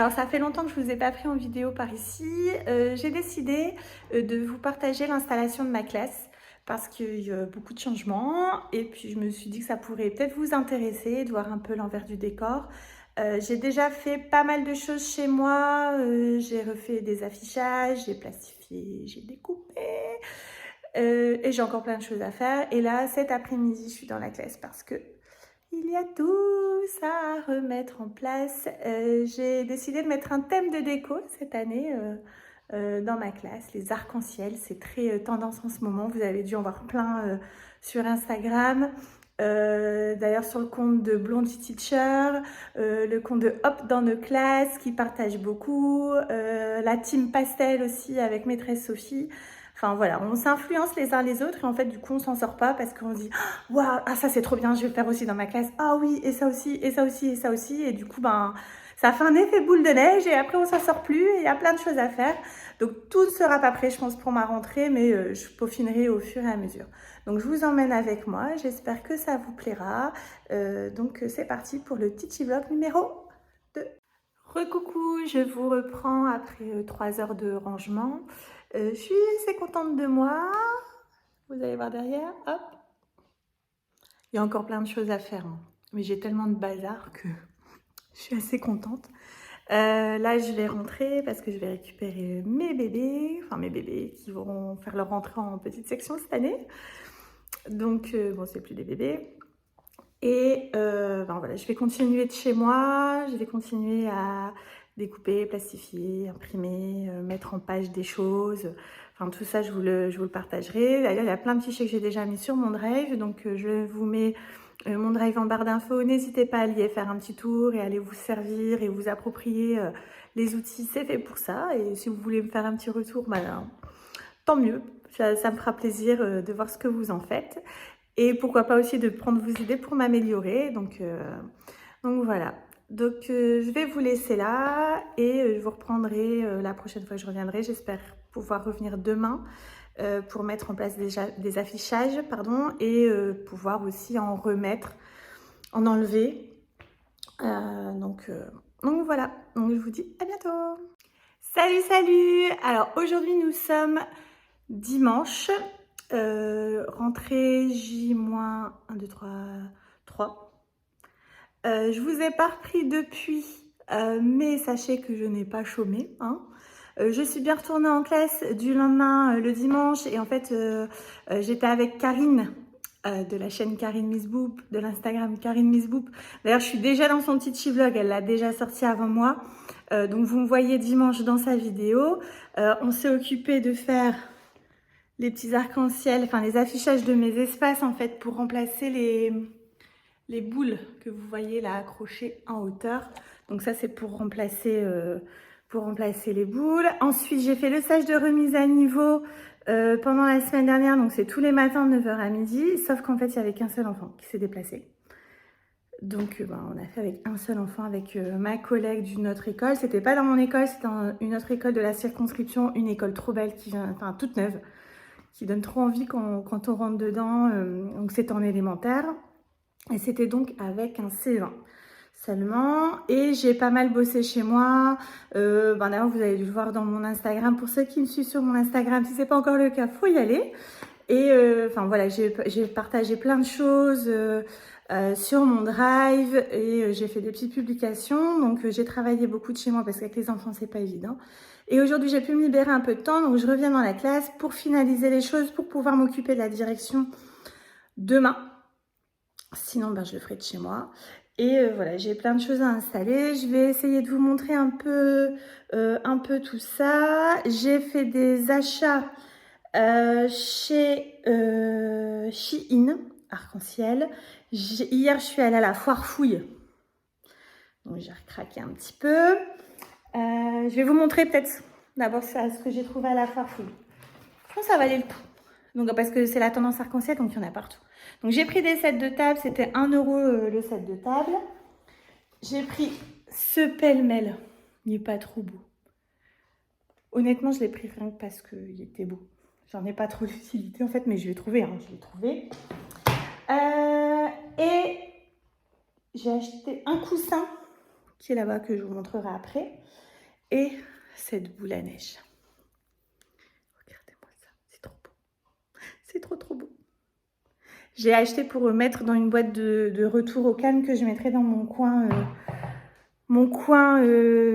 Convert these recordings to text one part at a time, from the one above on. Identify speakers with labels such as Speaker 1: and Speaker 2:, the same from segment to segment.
Speaker 1: Alors ça fait longtemps que je ne vous ai pas pris en vidéo par ici. J'ai décidé de vous partager l'installation de ma classe parce qu'il y a beaucoup de changements et puis je me suis dit que ça pourrait peut-être vous intéresser de voir un peu l'envers du décor. J'ai déjà fait pas mal de choses chez moi. J'ai refait des affichages, j'ai plastifié, j'ai découpé et j'ai encore plein de choses à faire. Et là, cet après-midi, je suis dans la classe parce que il y a tout ça à remettre en place. J'ai décidé de mettre un thème de déco cette année dans ma classe. Les arcs-en-ciel, c'est très tendance en ce moment. Vous avez dû en voir plein sur Instagram. D'ailleurs sur le compte de Blondie Teacher, le compte de Hop dans nos classes qui partage beaucoup, la team pastel aussi avec maîtresse Sophie. Enfin voilà, on s'influence les uns les autres et en fait du coup on s'en sort pas parce qu'on se dit waouh, ah ça c'est trop bien, je vais le faire aussi dans ma classe. Ah oui, et ça aussi, et ça aussi, et ça aussi. Et du coup, ben, ça fait un effet boule de neige et après on s'en sort plus et il y a plein de choses à faire. Donc tout ne sera pas prêt, je pense, pour ma rentrée, mais je peaufinerai au fur et à mesure. Donc je vous emmène avec moi, j'espère que ça vous plaira. Donc c'est parti pour le Titi Vlog numéro 2. Recoucou, je vous reprends après 3 heures de rangement. Je suis assez contente de moi. Vous allez voir derrière, hop. Il y a encore plein de choses à faire, hein. Mais j'ai tellement de bazar que je suis assez contente. Là, je vais rentrer parce que je vais récupérer mes bébés qui vont faire leur rentrée en petite section cette année. Donc, bon, c'est plus des bébés. Et ben voilà, je vais continuer de chez moi, je vais continuer à découper, plastifier, imprimer, mettre en page des choses. Enfin, tout ça, je vous le partagerai. D'ailleurs, il y a plein de fichiers que j'ai déjà mis sur mon drive. Donc, je vous mets mon drive en barre d'infos. N'hésitez pas à aller faire un petit tour et aller vous servir et vous approprier les outils. C'est fait pour ça. Et si vous voulez me faire un petit retour, ben, tant mieux. Ça me fera plaisir de voir ce que vous en faites. Et pourquoi pas aussi de prendre vos idées pour m'améliorer. Donc voilà. Donc je vais vous laisser là et je vous reprendrai la prochaine fois que je reviendrai. J'espère pouvoir revenir demain pour mettre en place des affichages, pardon, et pouvoir aussi en remettre, en enlever. Donc voilà. Donc je vous dis à bientôt. Salut, salut! Alors aujourd'hui nous sommes dimanche. Rentrée J-1, 2, 3. Je vous ai pas repris depuis, mais sachez que je n'ai pas chômé, hein. Je suis bien retournée en classe du lendemain, le dimanche, et en fait, j'étais avec Karine, de la chaîne Karine Miss Boop, de l'Instagram Karine Miss Boop. D'ailleurs, je suis déjà dans son petit vlog, elle l'a déjà sorti avant moi. Donc vous me voyez dimanche dans sa vidéo. On s'est occupé de faire les petits arcs-en-ciel, enfin les affichages de mes espaces en fait pour remplacer les boules que vous voyez là accrochées en hauteur. Donc ça c'est pour remplacer les boules. Ensuite j'ai fait le stage de remise à niveau pendant la semaine dernière, donc c'est tous les matins de 9h à midi, sauf qu'en fait il n'y avait qu'un seul enfant qui s'est déplacé. Donc ben, on a fait avec un seul enfant, avec ma collègue d'une autre école. C'était pas dans mon école, c'était dans une autre école de la circonscription, une école trop belle qui vient, enfin toute neuve, qui donne trop envie quand on rentre dedans. Donc c'est en élémentaire. Et c'était donc avec un C20 seulement. Et j'ai pas mal bossé chez moi. Ben d'ailleurs, vous avez dû le voir dans mon Instagram. Pour ceux qui me suivent sur mon Instagram, si c'est pas encore le cas, faut y aller. Et enfin voilà, j'ai partagé plein de choses sur mon drive et j'ai fait des petites publications. Donc j'ai travaillé beaucoup de chez moi parce qu'avec les enfants, c'est pas évident. Et aujourd'hui, j'ai pu me libérer un peu de temps, donc je reviens dans la classe pour finaliser les choses, pour pouvoir m'occuper de la direction demain. Sinon, ben, je le ferai de chez moi. Et voilà, j'ai plein de choses à installer. Je vais essayer de vous montrer un peu tout ça. J'ai fait des achats chez Shein, arc-en-ciel. Hier, je suis allée à la foire fouille. Donc, j'ai recraqué un petit peu. Je vais vous montrer peut-être d'abord ce que j'ai trouvé à la foire fouille. Je pense que ça valait le coup. Donc, parce que c'est la tendance arc-en-ciel, donc il y en a partout. Donc j'ai pris des sets de table, c'était 1 € le set de table. J'ai pris ce pêle-mêle, il n'est pas trop beau. Honnêtement, je l'ai pris rien que parce qu'il était beau. J'en ai pas trop d'utilité en fait, mais je l'ai trouvé, hein, je l'ai trouvé. Et j'ai acheté un coussin qui est là-bas, que je vous montrerai après. Et cette boule à neige. Regardez-moi ça, c'est trop beau. C'est trop trop beau. J'ai acheté pour mettre dans une boîte de retour au calme que je mettrai dans mon coin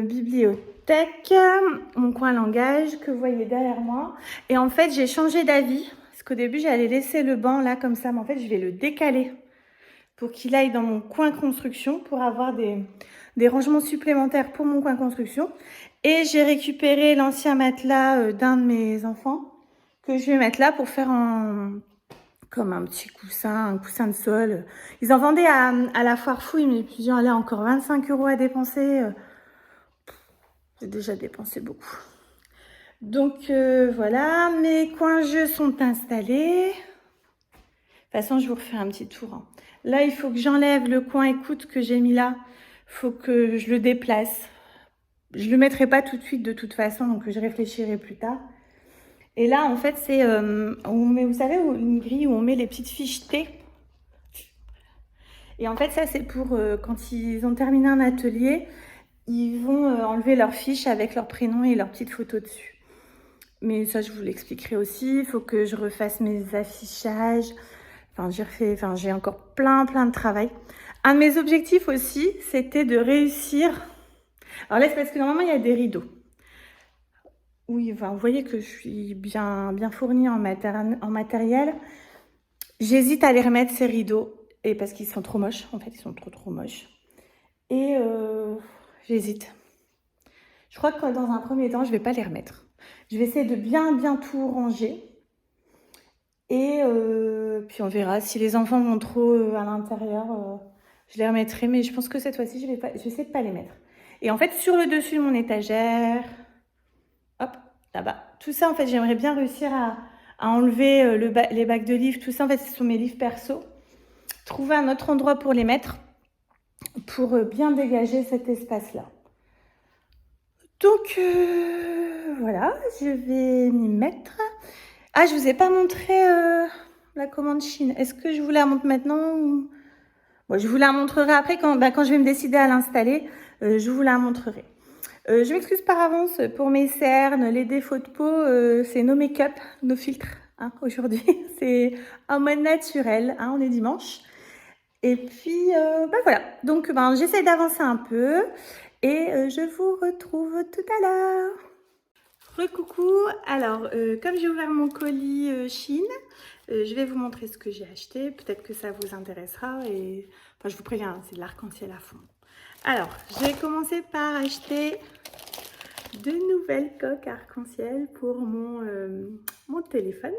Speaker 1: bibliothèque, mon coin langage que vous voyez derrière moi. Et en fait, j'ai changé d'avis. Parce qu'au début, j'allais laisser le banc là comme ça. Mais en fait, je vais le décaler pour qu'il aille dans mon coin construction pour avoir des rangements supplémentaires pour mon coin construction. Et j'ai récupéré l'ancien matelas d'un de mes enfants que je vais mettre là pour faire comme un petit coussin, un coussin de sol. Ils en vendaient à la foire fouille, mais plusieurs allaient encore 25 € à dépenser. J'ai déjà dépensé beaucoup. Donc voilà, mes coins jeux sont installés. De toute façon, je vous refais un petit tour. Hein. Là, il faut que j'enlève le coin écoute que j'ai mis là. Il faut que je le déplace. Je ne le mettrai pas tout de suite de toute façon, donc je réfléchirai plus tard. Et là, en fait, c'est, on met, vous savez, une grille où on met les petites fiches T. Et en fait, ça, c'est pour quand ils ont terminé un atelier, ils vont enlever leurs fiches avec leur prénom et leurs petites photos dessus. Mais ça, je vous l'expliquerai aussi. Il faut que je refasse mes affichages. Enfin, j'ai encore plein de travail. Un de mes objectifs aussi, c'était de réussir. Alors là, c'est parce que normalement, il y a des rideaux. Oui, enfin, vous voyez que je suis bien fournie en matériel. J'hésite à les remettre, ces rideaux. Et parce qu'ils sont trop moches. En fait, ils sont trop moches. Et j'hésite. Je crois que dans un premier temps, je ne vais pas les remettre. Je vais essayer de bien tout ranger. Et puis on verra. Si les enfants vont trop à l'intérieur, je les remettrai. Mais je pense que cette fois-ci, je vais essayer de ne pas les mettre. Et en fait, sur le dessus de mon étagère, hop, là-bas. Tout ça, en fait, j'aimerais bien réussir à enlever les bacs de livres. Tout ça, en fait, ce sont mes livres perso. Trouver un autre endroit pour les mettre, pour bien dégager cet espace-là. Donc, voilà, je vais m'y mettre. Ah, je ne vous ai pas montré la commande Chine. Est-ce que je vous la montre maintenant ou... Bon, je vous la montrerai après quand je vais me décider à l'installer. Je vous la montrerai. Je m'excuse par avance pour mes cernes, les défauts de peau. C'est no make-up, no filtre. Hein, aujourd'hui, c'est en mode naturel. Hein, on est dimanche. Et puis, voilà. Donc, j'essaie d'avancer un peu. Et je vous retrouve tout à l'heure. Recoucou. Alors, comme j'ai ouvert mon colis Chine, je vais vous montrer ce que j'ai acheté. Peut-être que ça vous intéressera. Et enfin, je vous préviens, c'est de l'arc-en-ciel à fond. Alors, j'ai commencé par acheter de nouvelles coques arc-en-ciel pour mon téléphone.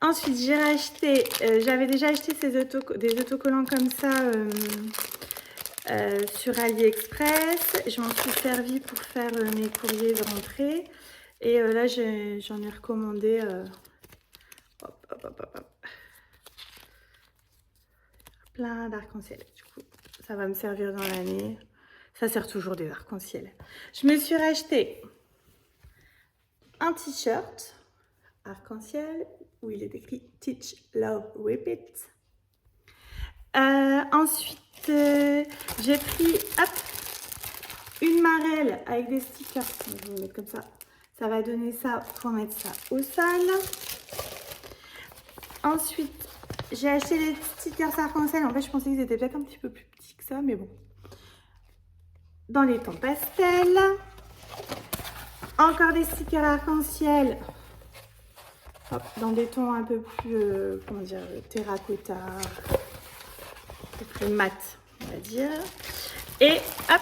Speaker 1: Ensuite, j'ai racheté, j'avais déjà acheté des autocollants comme ça sur AliExpress. Je m'en suis servi pour faire mes courriers de rentrée. Et là, j'en ai recommandé plein d'arc-en-ciel. Du coup, ça va me servir dans l'année. Ça sert toujours des arc-en-ciel. Je me suis racheté un t-shirt arc-en-ciel où il est écrit Teach, Love, Repeat. Ensuite, j'ai pris une marelle avec des stickers. Je vais mettre comme ça. Ça va donner ça pour mettre ça au sol. Ensuite, j'ai acheté des stickers arc-en-ciel. En fait, je pensais qu'ils étaient peut-être un petit peu plus petits que ça, mais bon. Dans les tons pastels. Encore des stickers arc-en-ciel. Dans des tons un peu plus, comment dire, terracotta, un peu plus mat, on va dire. Et hop,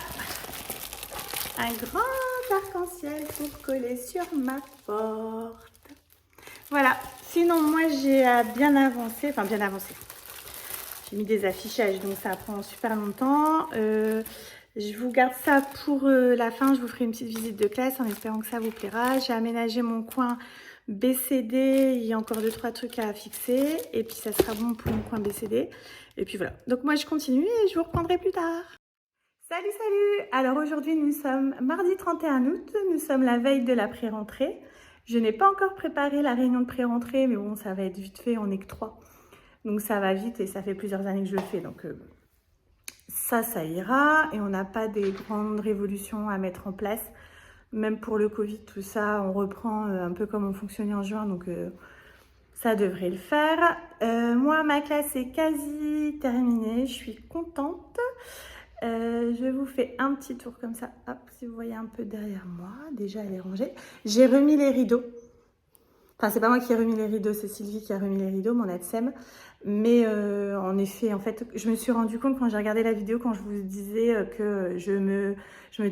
Speaker 1: un grand arc-en-ciel pour coller sur ma porte. Voilà. Sinon, moi, j'ai bien avancé. Enfin, bien avancé. J'ai mis des affichages, donc ça prend super longtemps. Je vous garde ça pour la fin. Je vous ferai une petite visite de classe en espérant que ça vous plaira. J'ai aménagé mon coin BCD. Il y a encore 2-3 trucs à fixer. Et puis, ça sera bon pour mon coin BCD. Et puis, voilà. Donc, moi, je continue et je vous reprendrai plus tard. Salut, salut! Alors, aujourd'hui, nous sommes mardi 31 août. Nous sommes la veille de la pré-rentrée. Je n'ai pas encore préparé la réunion de pré-rentrée, mais bon, ça va être vite fait. On n'est que 3. Donc, ça va vite et ça fait plusieurs années que je le fais. Donc, ça ira. Et on n'a pas des grandes révolutions à mettre en place. Même pour le Covid, tout ça, on reprend un peu comme on fonctionnait en juin. Donc, ça devrait le faire. Moi, ma classe est quasi terminée. Je suis contente. Je vous fais un petit tour comme ça. Hop, si vous voyez un peu derrière moi. Déjà, elle est rangée. J'ai remis les rideaux. Enfin, c'est pas moi qui ai remis les rideaux, c'est Sylvie qui a remis les rideaux, mon ATSEM. Mais en effet, en fait, je me suis rendu compte quand j'ai regardé la vidéo, quand je vous disais que je me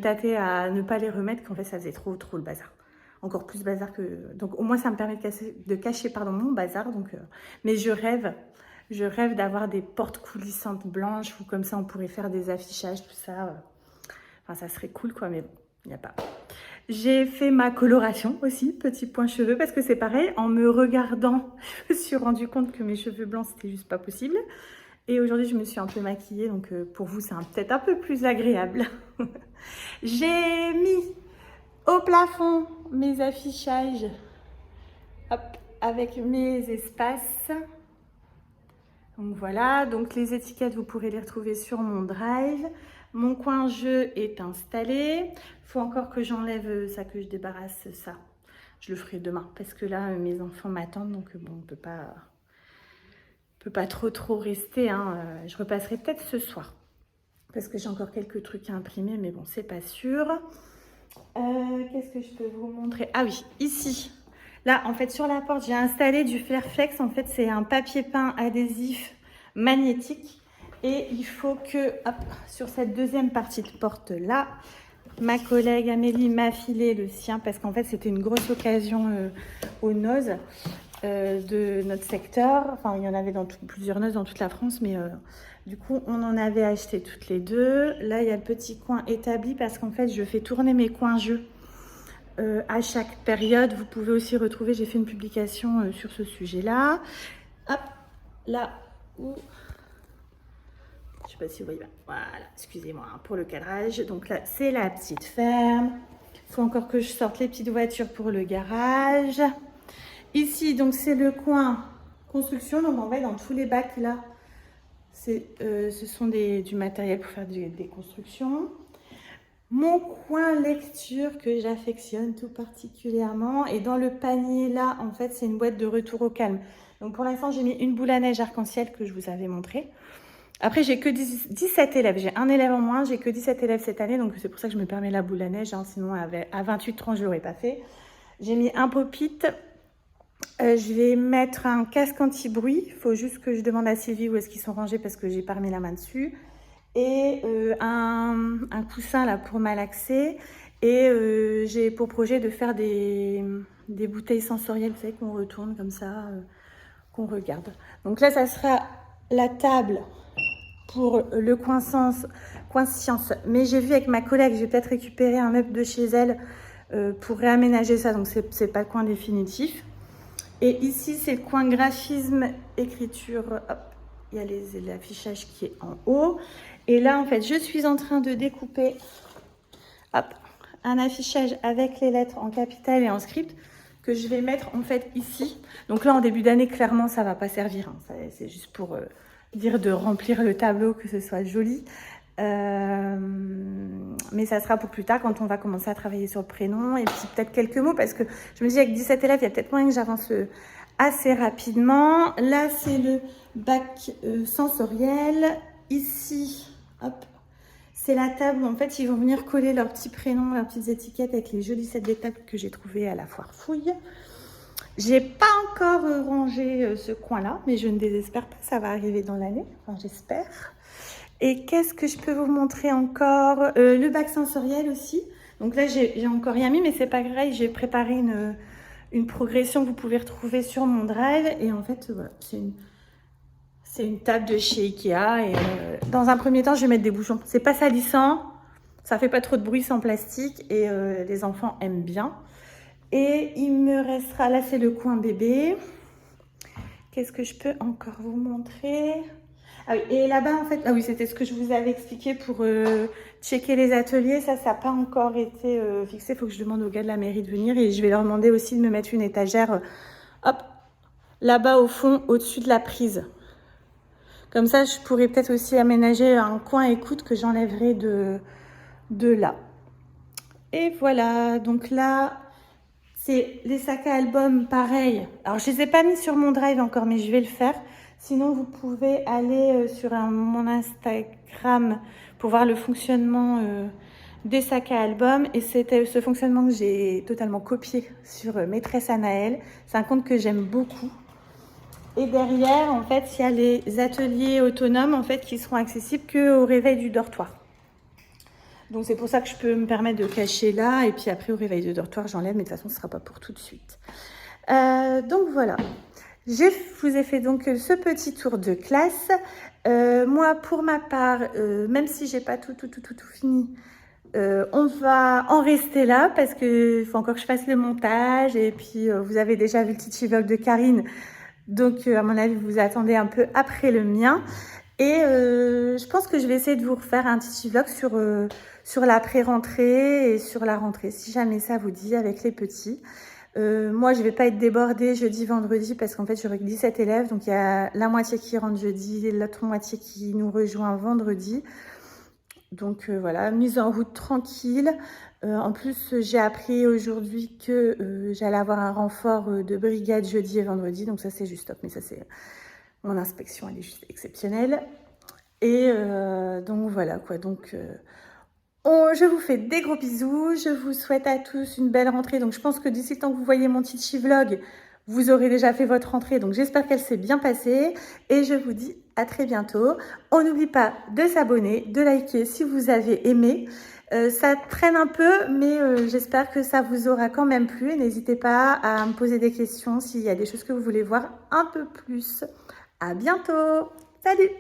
Speaker 1: tâtais à ne pas les remettre, qu'en fait, ça faisait trop le bazar. Encore plus bazar que... Donc, au moins, ça me permet de cacher pardon, mon bazar. Donc, mais je rêve d'avoir des portes coulissantes blanches ou comme ça, on pourrait faire des affichages, tout ça. Enfin, ça serait cool, quoi, mais bon, il n'y a pas... J'ai fait ma coloration aussi, petit point cheveux, parce que c'est pareil, en me regardant, je me suis rendu compte que mes cheveux blancs, c'était juste pas possible. Et aujourd'hui, je me suis un peu maquillée, donc pour vous, c'est peut-être un peu plus agréable. J'ai mis au plafond mes affichages, hop, avec mes espaces. Donc voilà, donc les étiquettes, vous pourrez les retrouver sur mon drive. Mon coin jeu est installé. Il faut encore que j'enlève ça, que je débarrasse ça. Je le ferai demain parce que là, mes enfants m'attendent. Donc bon, on peut pas trop rester. Hein. Je repasserai peut-être ce soir parce que j'ai encore quelques trucs à imprimer. Mais bon, c'est pas sûr. Qu'est-ce que je peux vous montrer? Ah oui, ici. Là, en fait, sur la porte, j'ai installé du Fairflex. En fait, c'est un papier peint adhésif magnétique. Et il faut que, hop, sur cette deuxième partie de porte-là, ma collègue Amélie m'a filé le sien parce qu'en fait, c'était une grosse occasion aux nozes de notre secteur. Enfin, il y en avait dans plusieurs nozes dans toute la France, mais du coup, on en avait acheté toutes les deux. Là, il y a le petit coin établi parce qu'en fait, je fais tourner mes coins jeux à chaque période. Vous pouvez aussi retrouver, j'ai fait une publication sur ce sujet-là. Hop, là où... Je sais pas si vous voyez, voilà, excusez-moi pour le cadrage. Donc là, c'est la petite ferme. Il faut encore que je sorte les petites voitures pour le garage. Ici, donc c'est le coin construction. Donc en fait, dans tous les bacs là, ce sont du matériel pour faire des constructions. Mon coin lecture que j'affectionne tout particulièrement. Et dans le panier là, en fait, c'est une boîte de retour au calme. Donc pour l'instant, j'ai mis une boule à neige arc-en-ciel que je vous avais montré. Après, j'ai que 17 élèves. J'ai un élève en moins. J'ai que 17 élèves cette année. Donc, c'est pour ça que je me permets la boule à neige. Hein, sinon, à 28-30, je ne l'aurais pas fait. J'ai mis un pop-it. Je vais mettre un casque anti-bruit. Il faut juste que je demande à Sylvie où est-ce qu'ils sont rangés parce que j'ai pas remis la main dessus. Et un coussin là pour malaxer. Et j'ai pour projet de faire des bouteilles sensorielles, vous savez, qu'on retourne comme ça, qu'on regarde. Donc là, ça sera la table pour le coin science. Mais j'ai vu avec ma collègue, j'ai peut-être récupéré un meuble de chez elle pour réaménager ça. Donc, c'est pas le coin définitif. Et ici, c'est le coin graphisme, écriture. Hop, il y a l'affichage qui est en haut. Et là, en fait, je suis en train de découper hop, un affichage avec les lettres en capital et en script que je vais mettre en fait ici. Donc là, en début d'année, clairement, ça va pas servir. Hein. C'est juste pour dire de remplir le tableau, que ce soit joli. Mais ça sera pour plus tard quand on va commencer à travailler sur le prénom. Et puis peut-être quelques mots parce que je me dis avec 17 élèves, il y a peut-être moyen que j'avance assez rapidement. Là, c'est le bac sensoriel. Ici, hop, c'est la table où en fait ils vont venir coller leurs petits prénoms, leurs petites étiquettes avec les jolis sets d'étapes que j'ai trouvés à la foire fouille. J'ai pas encore rangé ce coin-là, mais je ne désespère pas, ça va arriver dans l'année, enfin j'espère. Et qu'est-ce que je peux vous montrer encore? Le bac sensoriel aussi. Donc là, j'ai encore rien mis, mais c'est pas grave, j'ai préparé une progression que vous pouvez retrouver sur mon drive. Et en fait, voilà, c'est une table de chez Ikea. Et dans un premier temps, je vais mettre des bouchons. C'est pas salissant, ça fait pas trop de bruit, c'est en plastique et les enfants aiment bien. Et il me restera, là c'est le coin bébé. Qu'est-ce que je peux encore vous montrer? Ah oui, et là-bas en fait, ah oui, c'était ce que je vous avais expliqué pour checker les ateliers. Ça n'a pas encore été fixé. Il faut que je demande aux gars de la mairie de venir et je vais leur demander aussi de me mettre une étagère, hop, là-bas au fond, au-dessus de la prise. Comme ça, je pourrais peut-être aussi aménager un coin écoute que j'enlèverai de là. Et voilà, donc là, c'est les sacs à album, pareil. Alors, je ne les ai pas mis sur mon drive encore, mais je vais le faire. Sinon, vous pouvez aller sur mon Instagram pour voir le fonctionnement des sacs à album. Et c'était ce fonctionnement que j'ai totalement copié sur Maîtresse Anaëlle. C'est un compte que j'aime beaucoup. Et derrière, en fait, il y a les ateliers autonomes en fait, qui seront accessibles qu'au réveil du dortoir. Donc, c'est pour ça que je peux me permettre de cacher là. Et puis après, au réveil du dortoir, j'enlève. Mais de toute façon, ce ne sera pas pour tout de suite. Donc, voilà. Je vous ai fait donc ce petit tour de classe. Moi, pour ma part, même si j'ai pas tout fini, on va en rester là parce qu'il faut encore que je fasse le montage. Et puis, vous avez déjà vu le petit vlog de Karine. Donc, à mon avis, vous attendez un peu après le mien. Et je pense que je vais essayer de vous refaire un petit vlog sur la pré-rentrée et sur la rentrée, si jamais ça vous dit, avec les petits. Moi, je ne vais pas être débordée jeudi, vendredi, parce qu'en fait, j'aurai que 17 élèves. Donc, il y a la moitié qui rentre jeudi et l'autre moitié qui nous rejoint vendredi. Donc, voilà, mise en route tranquille. En plus, j'ai appris aujourd'hui que j'allais avoir un renfort de brigade jeudi et vendredi. Donc, ça, c'est juste top. Mais ça, c'est mon inspection, elle est juste exceptionnelle. Et donc, voilà, quoi. Donc... je vous fais des gros bisous, je vous souhaite à tous une belle rentrée. Donc je pense que d'ici le temps que vous voyez mon Titi vlog, vous aurez déjà fait votre rentrée. Donc j'espère qu'elle s'est bien passée et je vous dis à très bientôt. On n'oublie pas de s'abonner, de liker si vous avez aimé. Ça traîne un peu, mais j'espère que ça vous aura quand même plu. N'hésitez pas à me poser des questions s'il y a des choses que vous voulez voir un peu plus. À bientôt. Salut!